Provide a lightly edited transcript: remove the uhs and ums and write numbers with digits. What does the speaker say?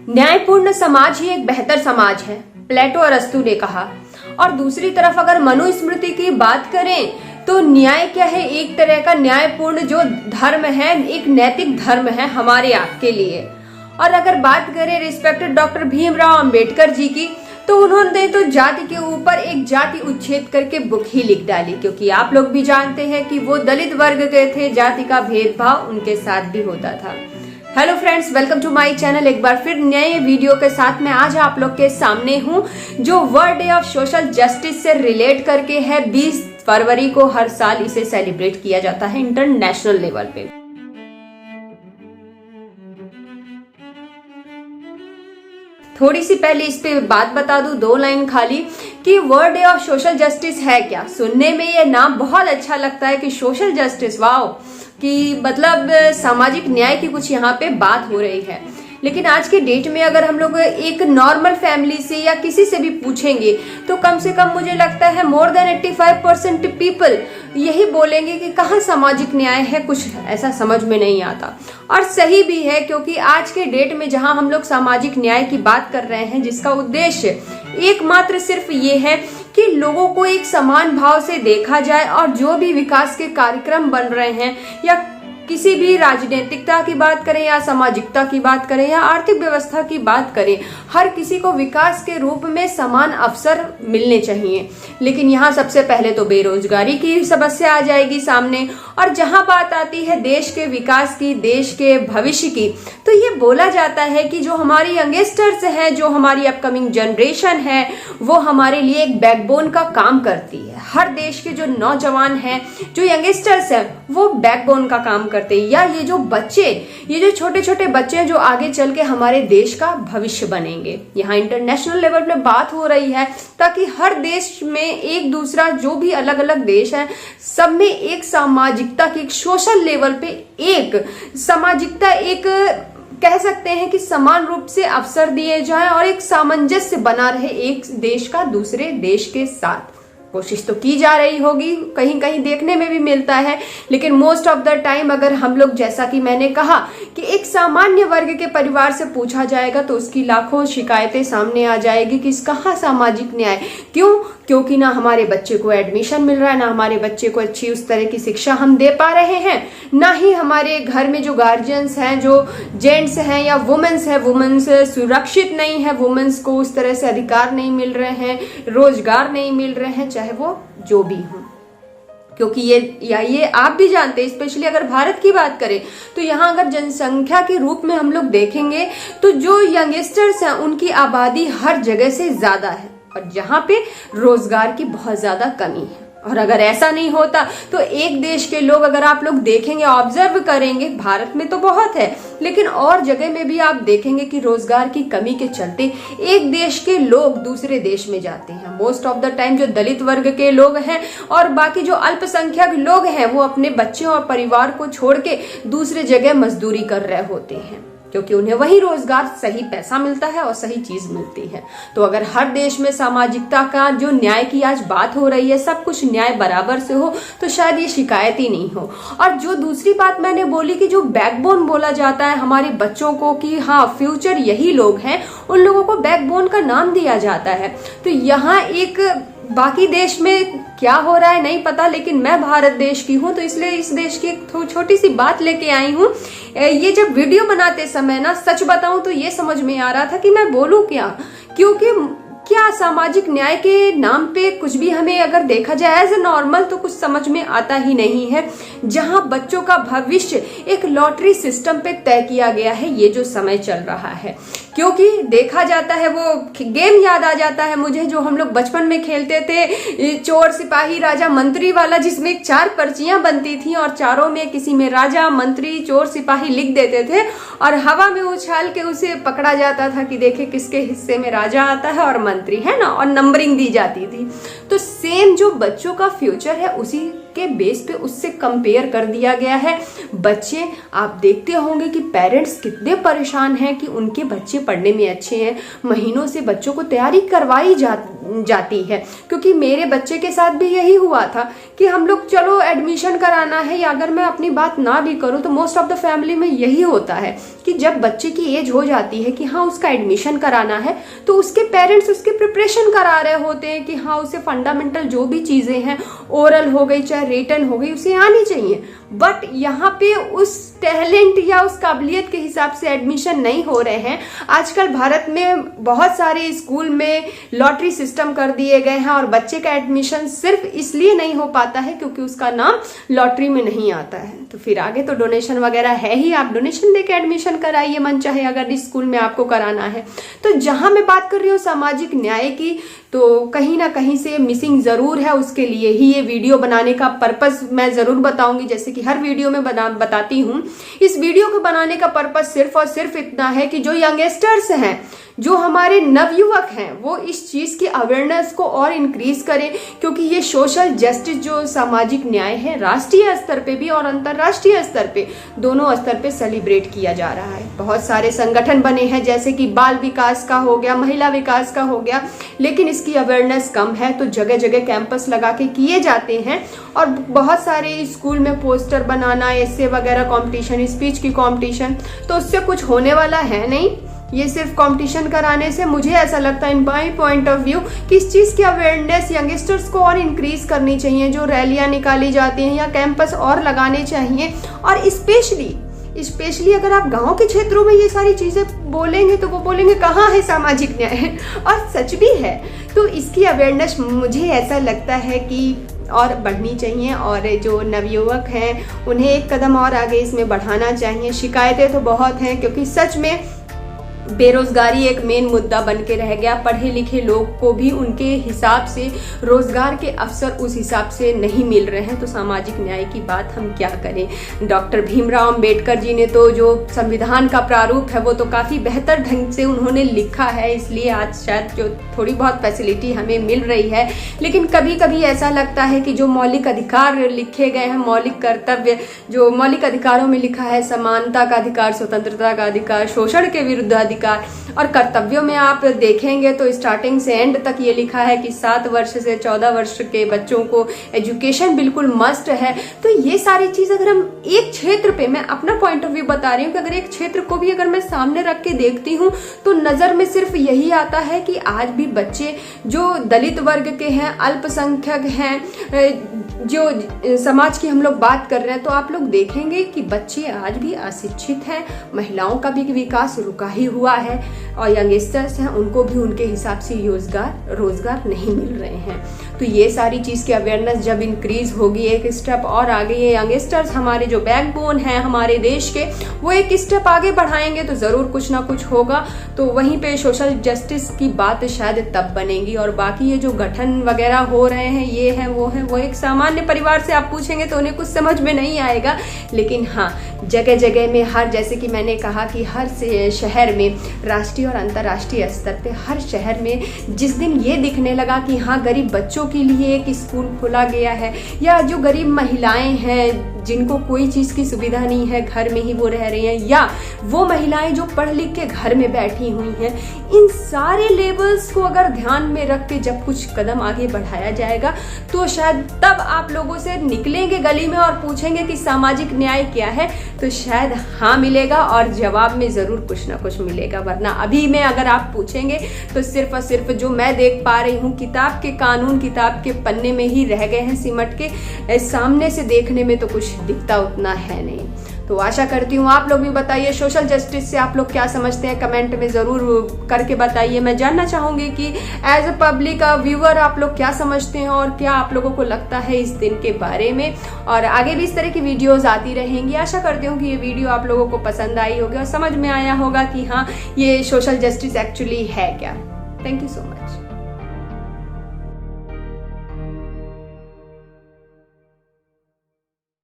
न्यायपूर्ण समाज ही एक बेहतर समाज है, प्लेटो अरस्तु ने कहा। और दूसरी तरफ अगर मनुस्मृति की बात करें तो न्याय क्या है? एक तरह का न्यायपूर्ण जो धर्म है, एक नैतिक धर्म है हमारे आपके लिए। और अगर बात करें रिस्पेक्टेड डॉक्टर भीमराव अंबेडकर जी की, तो उन्होंने तो जाति के ऊपर एक जाति उच्छेद करके बुक ही लिख डाली, क्योंकि आप लोग भी जानते हैं कि वो दलित वर्ग के थे, जाति का भेदभाव उनके साथ भी होता था। Hello friends, welcome to my channel. एक बार फिर नए वीडियो के साथ मैं आज आप लोग के सामने हूं, जो world day of social justice से रिलेट करके है। 20 फरवरी को हर साल इसे सेलिब्रेट किया जाता है इंटरनेशनल लेवल पे। थोड़ी सी पहले इस पे बात बता दूं, 2 लाइन खाली, कि world day of social justice है क्या। सुनने में ये नाम बहुत अच्छा लगता है कि सोशल जस्टिस, वाओ, कि मतलब सामाजिक न्याय की कुछ यहाँ पे बात हो रही है। लेकिन आज के डेट में अगर हम लोग एक नॉर्मल फैमिली से या किसी से भी पूछेंगे तो कम से कम मुझे लगता है मोर देन 85% पीपल यही बोलेंगे कि कहाँ सामाजिक न्याय है, कुछ ऐसा समझ में नहीं आता। और सही भी है, क्योंकि आज के डेट में जहाँ हम लोग सामाजिक न्याय की बात कर रहे हैं, जिसका उद्देश्य एकमात्र सिर्फ ये है कि लोगों को एक समान भाव से देखा जाए, और जो भी विकास के कार्यक्रम बन रहे हैं, या किसी भी राजनीतिकता की बात करें या सामाजिकता की बात करें या आर्थिक व्यवस्था की बात करें, हर किसी को विकास के रूप में समान अवसर मिलने चाहिए। लेकिन यहाँ सबसे पहले तो बेरोजगारी की समस्या आ जाएगी सामने। और जहाँ बात आती है देश के विकास की, देश के भविष्य की, तो ये बोला जाता है कि जो हमारी यंगस्टर्स हैं, जो हमारी अपकमिंग जनरेशन है, वो हमारे लिए एक बैकबोन का काम करती है। हर देश के जो नौजवान हैं, जो यंगस्टर्स हैं, वो बैकबोन का काम करते हैं। या ये जो बच्चे, ये जो छोटे छोटे बच्चे हैं, जो आगे चल के हमारे देश का भविष्य बनेंगे। यहाँ इंटरनेशनल लेवल पे बात हो रही है ताकि हर देश में एक दूसरा, जो भी अलग अलग देश है, सब में एक सामाजिकता की, एक सोशल लेवल पे एक सामाजिकता, एक कह सकते हैं कि समान रूप से अवसर दिए जाए और एक सामंजस्य बना रहे एक देश का दूसरे देश के साथ। कोशिश तो की जा रही होगी, कहीं कहीं देखने में भी मिलता है, लेकिन मोस्ट ऑफ द टाइम अगर हम लोग, जैसा कि मैंने कहा, कि एक सामान्य वर्ग के परिवार से पूछा जाएगा तो उसकी लाखों शिकायतें सामने आ जाएगी कि कहाँ सामाजिक न्याय। क्यों? क्योंकि ना हमारे बच्चे को एडमिशन मिल रहा है, ना हमारे बच्चे को अच्छी उस तरह की शिक्षा हम दे पा रहे हैं, ना ही हमारे घर में जो गार्जियंस हैं, जो जेंट्स हैं या वुमेन्स हैं, वुमेन्स सुरक्षित नहीं है, वुमेन्स को उस तरह से अधिकार नहीं मिल रहे हैं, रोजगार नहीं मिल रहे हैं, चाहे वो जो भी हो। क्योंकि ये आप भी जानते हैं, स्पेशली अगर भारत की बात करें तो यहाँ अगर जनसंख्या के रूप में हम लोग देखेंगे तो जो यंगस्टर्स हैं उनकी आबादी हर जगह से ज्यादा है, और जहाँ पे रोजगार की बहुत ज्यादा कमी है। और अगर ऐसा नहीं होता तो एक देश के लोग, अगर आप लोग देखेंगे, ऑब्जर्व करेंगे, भारत में तो बहुत है, लेकिन और जगह में भी आप देखेंगे कि रोजगार की कमी के चलते एक देश के लोग दूसरे देश में जाते हैं। मोस्ट ऑफ द टाइम जो दलित वर्ग के लोग हैं और बाकी जो अल्पसंख्यक लोग हैं, वो अपने बच्चों और परिवार को छोड़ के दूसरे जगह मजदूरी कर रहे होते हैं, क्योंकि उन्हें वही रोजगार, सही पैसा मिलता है और सही चीज मिलती है। तो अगर हर देश में सामाजिकता का, जो न्याय की आज बात हो रही है, सब कुछ न्याय बराबर से हो, तो शायद ये शिकायत ही नहीं हो। और जो दूसरी बात मैंने बोली कि जो बैकबोन बोला जाता है हमारे बच्चों को, कि हाँ फ्यूचर यही लोग हैं, उन लोगों को बैकबोन का नाम दिया जाता है। तो यहाँ एक, बाकी देश में क्या हो रहा है नहीं पता, लेकिन मैं भारत देश की हूँ तो इसलिए इस देश की एक छोटी सी बात लेके आई हूँ। ये जब वीडियो बनाते समय ना, सच बताऊं तो ये समझ में आ रहा था कि मैं बोलूं क्या, क्योंकि क्या सामाजिक न्याय के नाम पे कुछ भी हमें अगर देखा जाए एज ए नॉर्मल तो कुछ समझ में आता ही नहीं है। जहां बच्चों का भविष्य एक लॉटरी सिस्टम पे तय किया गया है, ये जो समय चल रहा है, क्योंकि देखा जाता है, वो गेम याद आ जाता है मुझे जो हम लोग बचपन में खेलते थे, चोर सिपाही राजा मंत्री वाला, जिसमें 4 पर्चियां बनती थी और चारों में किसी में राजा, मंत्री, चोर, सिपाही लिख देते थे और हवा में उछाल के उसे पकड़ा जाता था कि देखे किसके हिस्से में राजा आता है और मंत्री है ना, और नंबरिंग दी जाती थी। तो सेम जो बच्चों का फ्यूचर है उसी के बेस पे उससे कंपेयर कर दिया गया है। बच्चे, आप देखते होंगे कि पेरेंट्स कितने परेशान हैं कि उनके बच्चे पढ़ने में अच्छे हैं, महीनों से बच्चों को तैयारी करवाई जाती है। क्योंकि मेरे बच्चे के साथ भी यही हुआ था कि हम लोग चलो एडमिशन कराना है, या अगर मैं अपनी बात ना भी करूं तो मोस्ट ऑफ द फैमिली में यही होता है कि जब बच्चे की एज हो जाती है कि हाँ उसका एडमिशन कराना है, तो उसके पेरेंट्स उसके प्रिपरेशन करा रहे होते हैं कि हाँ उसे फंडामेंटल जो भी चीजें हैं, ओरल हो गई चाहे रिटन हो गई, उसे आनी चाहिए। बट यहाँ पे उस टैलेंट या उस काबिलियत के हिसाब से एडमिशन नहीं हो रहे हैं। आजकल भारत में बहुत सारे स्कूल में लॉटरी सिस्टम कर दिए गए हैं और बच्चे का एडमिशन सिर्फ इसलिए नहीं हो पाता है क्योंकि उसका नाम लॉटरी में नहीं आता है। तो फिर आगे तो डोनेशन वगैरह है ही, आप डोनेशन देके एडमिशन कराइए मन चाहे, अगर इस स्कूल में आपको कराना है। तो जहां मैं बात कर रही हूँ सामाजिक न्याय की, तो कहीं ना कहीं से मिसिंग जरूर है। उसके लिए ही ये वीडियो बनाने का पर्पस मैं जरूर बताऊंगी, जैसे कि हर वीडियो में बताती हूँ। इस वीडियो को बनाने का पर्पस सिर्फ और सिर्फ इतना है कि जो यंगस्टर्स हैं, जो हमारे नवयुवक हैं, वो इस चीज की अवेयरनेस को और इंक्रीज करें। क्योंकि ये सोशल जस्टिस जो सामाजिक न्याय है, राष्ट्रीय स्तर पे भी और अंतरराष्ट्रीय स्तर पे, दोनों स्तर पे सेलिब्रेट किया जा रहा है। बहुत सारे संगठन बने हैं, जैसे कि बाल विकास का हो गया, महिला विकास का हो गया, लेकिन इसकी अवेयरनेस कम है। तो जगह जगह कैंपस लगा के किए जाते हैं और बहुत सारे स्कूल में पोस्टर बनाना, ऐसे वगैरह कंपटीशन, स्पीच की कंपटीशन, तो उससे कुछ होने वाला है नहीं। ये सिर्फ कंपटीशन कराने से, मुझे ऐसा लगता है in my point of view, कि इस चीज की अवेयरनेस यंगस्टर्स को और इंक्रीज करनी चाहिए। जो रैलियां निकाली जाती हैं या कैंपस और लगाने चाहिए। और स्पेशली अगर आप गांव के क्षेत्रों में ये सारी चीजें बोलेंगे तो वो बोलेंगे कहाँ है सामाजिक न्याय, और सच भी है। तो इसकी अवेयरनेस मुझे ऐसा लगता है कि और बढ़नी चाहिए, और जो नवयुवक हैं उन्हें एक कदम और आगे इसमें बढ़ाना चाहिए। शिकायतें तो बहुत हैं, क्योंकि सच में बेरोजगारी एक मेन मुद्दा बन के रह गया। पढ़े लिखे लोग को भी उनके हिसाब से रोजगार के अवसर उस हिसाब से नहीं मिल रहे हैं। तो सामाजिक न्याय की बात हम क्या करें। डॉक्टर भीमराव अंबेडकर जी ने तो जो संविधान का प्रारूप है वो तो काफी बेहतर ढंग से उन्होंने लिखा है, इसलिए आज शायद जो थोड़ी बहुत फैसिलिटी हमें मिल रही है। लेकिन कभी कभी ऐसा लगता है कि जो मौलिक अधिकार लिखे गए हैं, मौलिक कर्तव्य जो मौलिक अधिकारों में लिखा है, समानता का अधिकार, स्वतंत्रता का अधिकार, शोषण के विरुद्ध अधिकार, और कर्तव्यों में आप देखेंगे तो स्टार्टिंग से एंड तक ये लिखा है कि 7 वर्ष से 14 वर्ष के बच्चों को एजुकेशन बिल्कुल मस्ट है। तो ये सारी चीज अगर हम एक क्षेत्र पे, मैं अपना पॉइंट ऑफ व्यू बता रही हूँ कि अगर एक क्षेत्र को भी अगर मैं सामने रख के देखती हूँ तो नजर में सिर्फ यही आता है कि आज भी बच्चे जो दलित वर्ग के हैं, अल्पसंख्यक हैं, जो समाज की हम लोग बात कर रहे हैं, तो आप लोग देखेंगे कि बच्चे आज भी अशिक्षित हैं, महिलाओं का भी विकास रुका ही हुआ है, और यंगस्टर्स हैं उनको भी उनके हिसाब से रोजगार नहीं मिल रहे हैं। तो ये सारी चीज की अवेयरनेस जब इंक्रीज होगी, एक स्टेप और आगे ये यंगस्टर्स हमारे जो बैकबोन है हमारे देश के, वो एक स्टेप आगे बढ़ाएंगे तो जरूर कुछ ना कुछ होगा। तो वहीं पे सोशल जस्टिस की बात शायद तब बनेगी। और बाकी ये जो गठन वगैरह हो रहे हैं, ये है वो एक सामान्य परिवार से आप पूछेंगे तो उन्हें कुछ समझ में नहीं आएगा। लेकिन हाँ, जगह जगह में हर, जैसे कि मैंने कहा कि हर शहर में, राष्ट्रीय और अंतर्राष्ट्रीय स्तर पे हर शहर में जिस दिन ये दिखने लगा कि हाँ गरीब बच्चों के लिए एक स्कूल खोला गया है, या जो गरीब महिलाएं हैं जिनको कोई चीज की सुविधा नहीं है, घर में ही वो रह रही हैं, या वो महिलाएं जो पढ़ लिख के घर में बैठी हुई हैं, इन सारे लेवल्स को अगर ध्यान में रख के जब कुछ कदम आगे बढ़ाया जाएगा तो शायद तब आप लोगों से निकलेंगे गली में और पूछेंगे कि सामाजिक न्याय क्या है, तो शायद हाँ मिलेगा और जवाब में जरूर कुछ ना कुछ मिलेगा। वरना अभी में अगर आप पूछेंगे तो सिर्फ और सिर्फ जो मैं देख पा रही हूँ, किताब के कानून किताब के पन्ने में ही रह गए हैं सिमट के, सामने से देखने में तो कुछ दिखता उतना है नहीं। तो आशा करती हूँ आप लोग भी बताइए सोशल जस्टिस से आप लोग क्या समझते हैं, कमेंट में जरूर करके बताइए। मैं जानना चाहूंगी कि एज अ पब्लिक व्यूअर आप लोग क्या समझते हैं और क्या आप लोगों को लगता है इस दिन के बारे में। और आगे भी इस तरह की वीडियोस आती रहेंगी। आशा करती हूँ कि ये वीडियो आप लोगों को पसंद आई होगी और समझ में आया होगा कि हाँ ये सोशल जस्टिस एक्चुअली है क्या। Thank you so much.